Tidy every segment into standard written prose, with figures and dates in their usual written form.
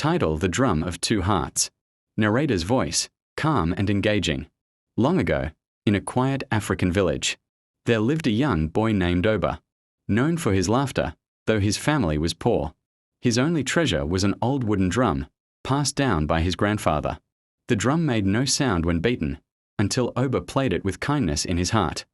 Title: The Drum of Two Hearts. Narrator's voice: calm and engaging. Long ago, in a quiet African village, there lived a young boy named Oba. Known for his laughter, though his family was poor, his only treasure was an old wooden drum, passed down by his grandfather. The drum made no sound when beaten, until Oba played it with kindness in his heart.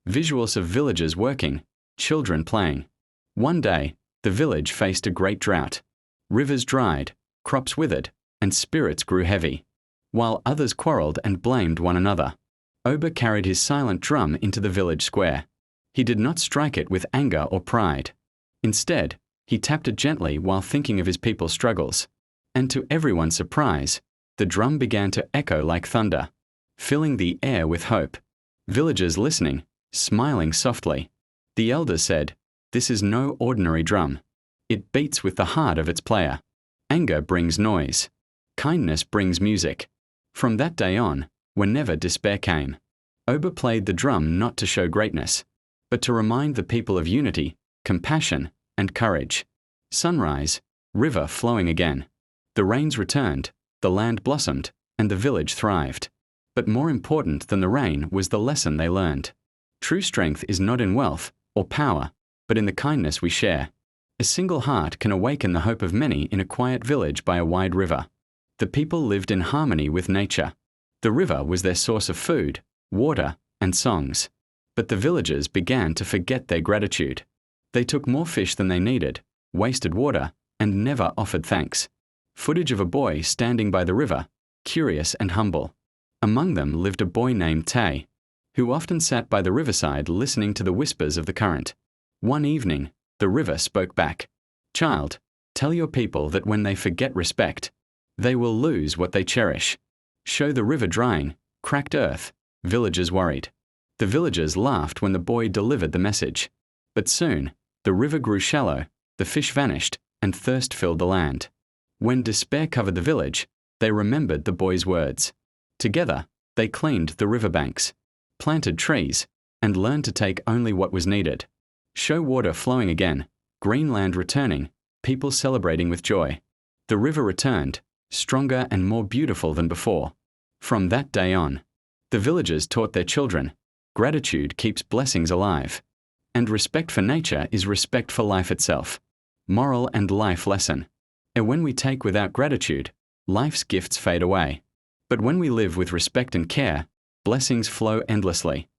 Visuals of villagers working, children playing. One day, the village faced a great drought. Rivers dried, crops withered, and spirits grew heavy. While others quarreled and blamed one another, Oba carried his silent drum into the village square. He did not strike it with anger or pride. Instead, he tapped it gently while thinking of his people's struggles. And to everyone's surprise, the drum began to echo like thunder, filling the air with hope. Villagers listening, smiling softly. The elders said, "This is no ordinary drum. It beats with the heart of its player. Anger brings noise. Kindness brings music." From that day on, whenever despair came, Oba played the drum not to show greatness, but to remind the people of unity, compassion, and courage. Sunrise, river flowing again. The rains returned, the land blossomed, and the village thrived. But more important than the rain was the lesson they learned. True strength is not in wealth or power, but in the kindness we share. A single heart can awaken the hope of many in a quiet village by a wide river. The people lived in harmony with nature. The river was their source of food, water, and songs. But the villagers began to forget their gratitude. They took more fish than they needed, wasted water, and never offered thanks. Footage of a boy standing by the river, curious and humble. Among them lived a boy named Tay, who often sat by the riverside listening to the whispers of the current. One evening, the river spoke back. "Child, tell your people that when they forget respect, they will lose what they cherish." Show the river drying, cracked earth, villagers worried. The villagers laughed when the boy delivered the message. But soon, the river grew shallow, the fish vanished, and thirst filled the land. When despair covered the village, they remembered the boy's words. Together, they cleaned the riverbanks, planted trees, and learned to take only what was needed. Show water flowing again, green land returning, people celebrating with joy. The river returned, stronger and more beautiful than before. From that day on, the villagers taught their children, gratitude keeps blessings alive. And respect for nature is respect for life itself. Moral and life lesson. And when we take without gratitude, life's gifts fade away. But when we live with respect and care, blessings flow endlessly.